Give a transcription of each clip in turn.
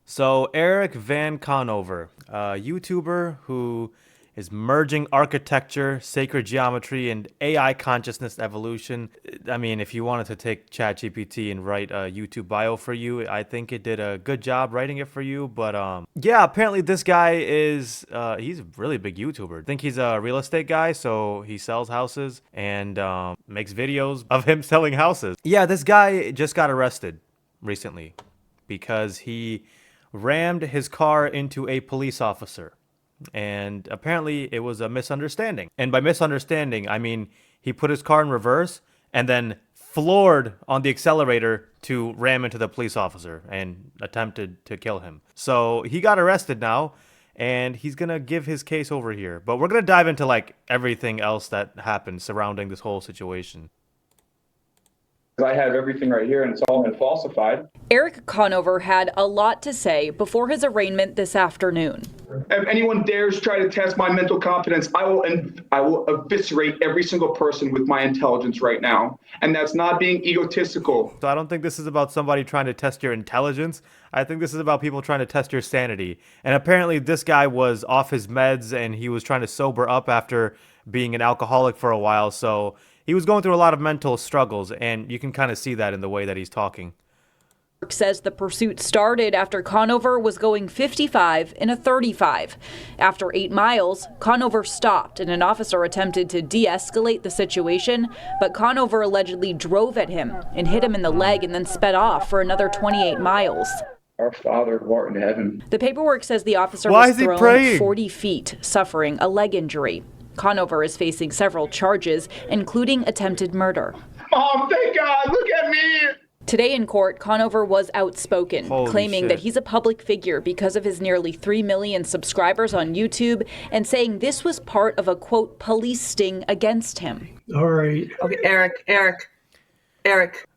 So Erik Van Conover, a YouTuber who is merging architecture, sacred geometry, and AI consciousness evolution. I mean, if you wanted to take ChatGPT and write a YouTube bio for you, I think it did a good job writing it for you. But yeah, apparently this guy is he's a really big YouTuber. I think he's a real estate guy, so he sells houses and makes videos of him selling houses. Yeah, this guy just got arrested recently because he rammed his car into a police officer. And apparently it was a misunderstanding. And by misunderstanding, I mean he put his car in reverse and then floored on the accelerator to ram into the police officer and attempted to kill him. So he got arrested now and he's going to give his case over here. But we're going to dive into like everything else that happened surrounding this whole situation. I have everything right here and it's all been falsified. Erik Conover had a lot to say before his arraignment this afternoon. If anyone dares try to test my mental competence, I will eviscerate every single person with my intelligence right now. And that's not being egotistical. So I don't think this is about somebody trying to test your intelligence. I think this is about people trying to test your sanity. And apparently this guy was off his meds and he was trying to sober up after being an alcoholic for a while. So he was going through a lot of mental struggles, and you can kind of see that in the way that he's talking. Erik says the pursuit started after Conover was going 55 in a 35. After 8 miles, Conover stopped and an officer attempted to de-escalate the situation, but Conover allegedly drove at him and hit him in the leg and then sped off for another 28 miles. Our Father who art in heaven. The paperwork says the officer was thrown 40 feet, suffering a leg injury. Conover is facing several charges, including attempted murder. Mom, thank God, look at me! Today in court, Conover was outspoken, claiming shit. that he's a public figure because of his nearly 3 million subscribers on YouTube and saying this was part of a, quote, police sting against him. All right. Okay, Erik.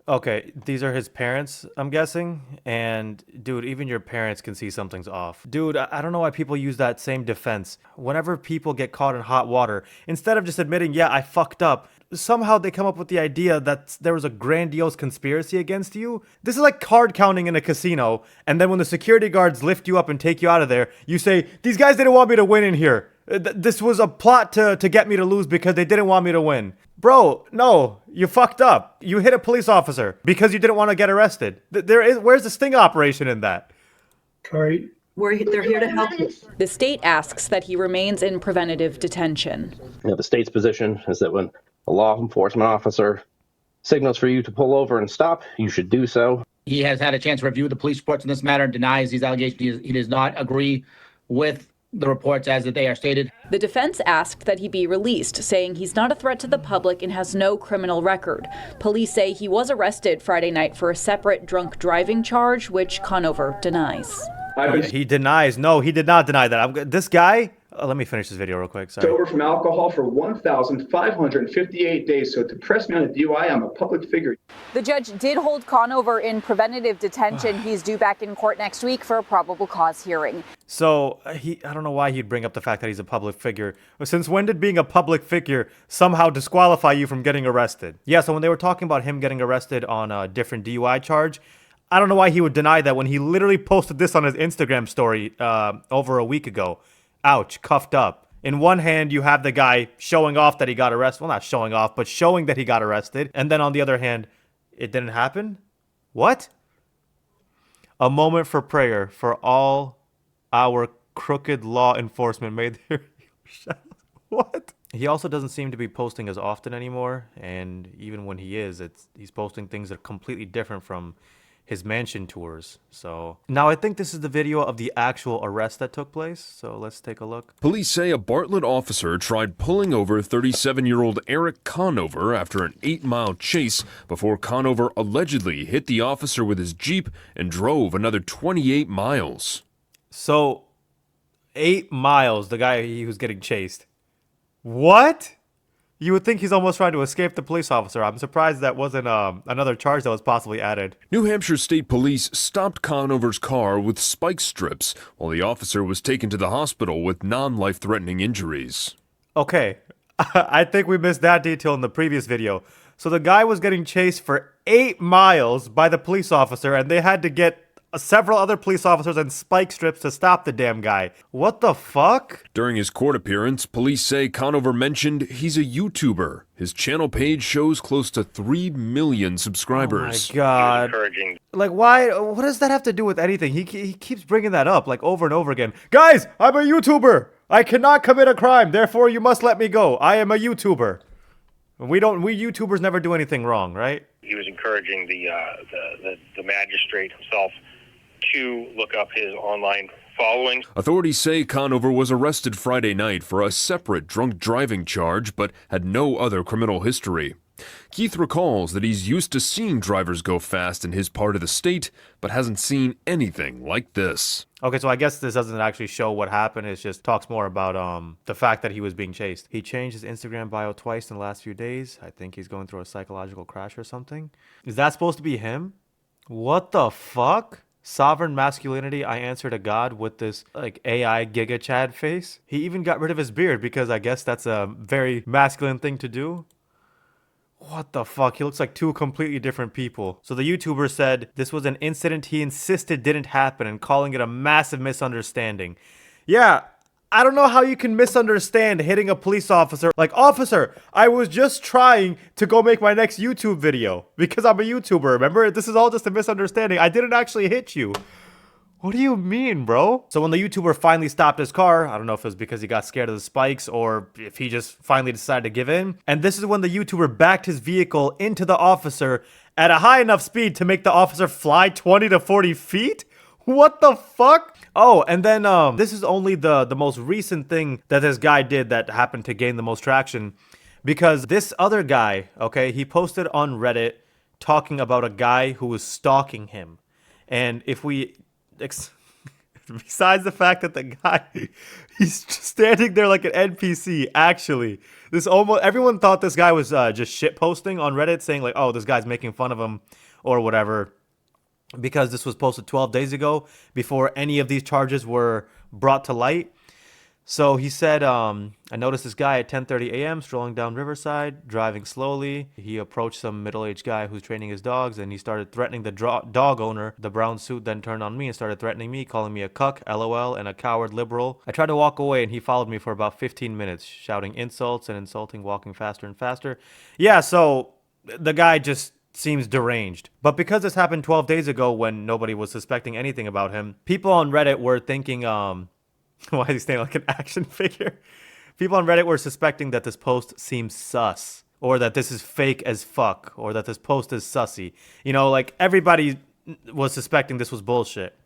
Okay, these are his parents, I'm guessing. And dude, even your parents can see something's off. Dude, I don't know why people use that same defense. Whenever people get caught in hot water, instead of just admitting, yeah, I fucked up, somehow they come up with the idea that there was a grandiose conspiracy against you. This is like card counting in a casino. And then when the security guards lift you up and take you out of there, you say, these guys didn't want me to win in here. This was a plot to get me to lose because they didn't want me to win. Bro, no, you fucked up. You hit a police officer because you didn't want to get arrested. Where's the sting operation in that? All right. They're here to help you. The state asks that he remains in preventative detention. The state's position is that when a law enforcement officer signals for you to pull over and stop, you should do so. He has had a chance to review the police reports in this matter and denies these allegations. He does not agree with the reports as that they are stated. The defense asked that he be released, saying he's not a threat to the public and has no criminal record. Police say he was arrested Friday night for a separate drunk driving charge, which Conover denies. He denies. No, he did not deny that. This guy, let me finish this video real quick. Sorry. Sober from alcohol for 1,558 days. So to press me on a DUI, I'm a public figure. The judge did hold Conover in preventative detention. He's due back in court next week for a probable cause hearing. So I don't know why he'd bring up the fact that he's a public figure. Since when did being a public figure somehow disqualify you from getting arrested? Yeah, so when they were talking about him getting arrested on a different DUI charge, I don't know why he would deny that when he literally posted this on his Instagram story over a week ago. Ouch, cuffed up. In one hand, you have the guy showing off that he got arrested. Well, not showing off, but showing that he got arrested. And then on the other hand, it didn't happen? What? A moment for prayer for all our crooked law enforcement made their What? He also doesn't seem to be posting as often anymore. And even when he is, he's posting things that are completely different from his mansion tours. So now I think this is the video of the actual arrest that took place. So let's take a look. Police say a Bartlett officer tried pulling over 37-year-old Erik Conover after an 8-mile chase before Conover allegedly hit the officer with his Jeep and drove another 28 miles. So 8 miles, the guy he was getting chased. What? You would think he's almost trying to escape the police officer. I'm surprised that wasn't another charge that was possibly added. New Hampshire State Police stopped Conover's car with spike strips while the officer was taken to the hospital with non-life-threatening injuries. Okay, I think we missed that detail in the previous video. So the guy was getting chased for 8 miles by the police officer and they had to get several other police officers and spike strips to stop the damn guy. What the fuck? During his court appearance, police say Conover mentioned he's a YouTuber. His channel page shows close to 3 million subscribers. Oh my god. Like, why? What does that have to do with anything? He keeps bringing that up, like, over and over again. Guys, I'm a YouTuber! I cannot commit a crime, therefore you must let me go. I am a YouTuber. We YouTubers never do anything wrong, right? He was encouraging the magistrate himself to look up his online following. Authorities say Conover was arrested Friday night for a separate drunk driving charge, but had no other criminal history. Keith recalls that he's used to seeing drivers go fast in his part of the state, but hasn't seen anything like this. Okay, so I guess this doesn't actually show what happened. It just talks more about the fact that he was being chased. He changed his Instagram bio twice in the last few days. I think he's going through a psychological crash or something. Is that supposed to be him? What the fuck? Sovereign masculinity, I answer to God with this like AI Giga Chad face. He even got rid of his beard because I guess that's a very masculine thing to do. What the fuck? He looks like two completely different people. So the YouTuber said this was an incident he insisted didn't happen and calling it a massive misunderstanding. Yeah, I don't know how you can misunderstand hitting a police officer. Like, officer, I was just trying to go make my next YouTube video because I'm a YouTuber, remember? This is all just a misunderstanding. I didn't actually hit you. What do you mean, bro? So when the YouTuber finally stopped his car, I don't know if it was because he got scared of the spikes or if he just finally decided to give in. And this is when the YouTuber backed his vehicle into the officer at a high enough speed to make the officer fly 20 to 40 feet? What the fuck? Oh, and then this is only the most recent thing that this guy did that happened to gain the most traction. Because this other guy, okay, he posted on Reddit talking about a guy who was stalking him. And if we... besides the fact that the guy, he's just standing there like an NPC, actually. This almost... Everyone thought this guy was just shit posting on Reddit saying like, oh, this guy's making fun of him or whatever. Because this was posted 12 days ago before any of these charges were brought to light. So he said, I noticed this guy at 10:30 a.m. strolling down Riverside, driving slowly. He approached some middle-aged guy who's training his dogs, and he started threatening the dog owner. The brown suit then turned on me and started threatening me, calling me a cuck, LOL, and a coward liberal. I tried to walk away, and he followed me for about 15 minutes, shouting insults and insulting, walking faster and faster. Yeah, so the guy just seems deranged. But because this happened 12 days ago when nobody was suspecting anything about him, people on Reddit were thinking, why is he staying like an action figure? People on Reddit were suspecting that this post seems sus, or that this is fake as fuck, or that this post is sussy. You know, like everybody was suspecting this was bullshit.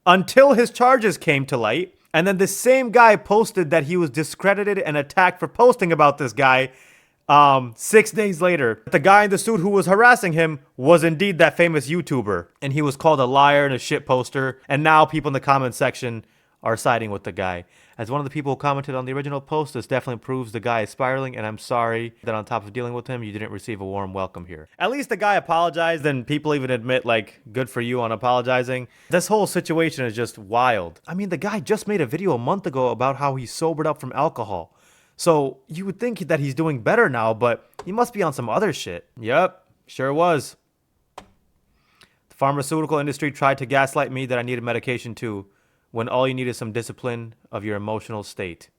Until his charges came to light, and then the same guy posted that he was discredited and attacked for posting about this guy 6 days later. The guy in the suit who was harassing him was indeed that famous YouTuber, and he was called a liar and a shit poster, and now people in the comment section are siding with the guy. As one of the people who commented on the original post, this definitely proves the guy is spiraling, and I'm sorry that on top of dealing with him, you didn't receive a warm welcome here. At least the guy apologized, and people even admit, like, good for you on apologizing. This whole situation is just wild. I mean, the guy just made a video a month ago about how he sobered up from alcohol. So you would think that he's doing better now, but he must be on some other shit. Yep, sure was. The pharmaceutical industry tried to gaslight me that I needed medication too, when all you need is some discipline of your emotional state.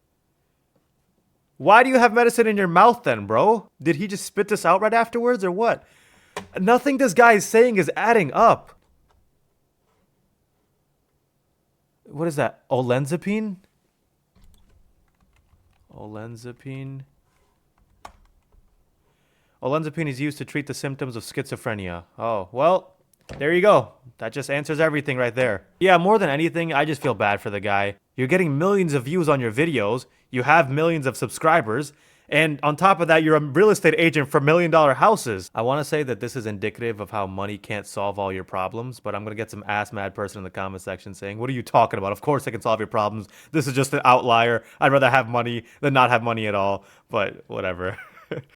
Why do you have medicine in your mouth then, bro? Did he just spit this out right afterwards or what? Nothing this guy is saying is adding up. What is that? Olanzapine? Olanzapine. Olanzapine is used to treat the symptoms of schizophrenia. Oh, well, there you go. That just answers everything right there. Yeah, more than anything, I just feel bad for the guy. You're getting millions of views on your videos. You have millions of subscribers. And on top of that, you're a real estate agent for $1 million houses. I want to say that this is indicative of how money can't solve all your problems, but I'm going to get some ass mad person in the comment section saying, what are you talking about? Of course I can solve your problems. This is just an outlier. I'd rather have money than not have money at all. But whatever.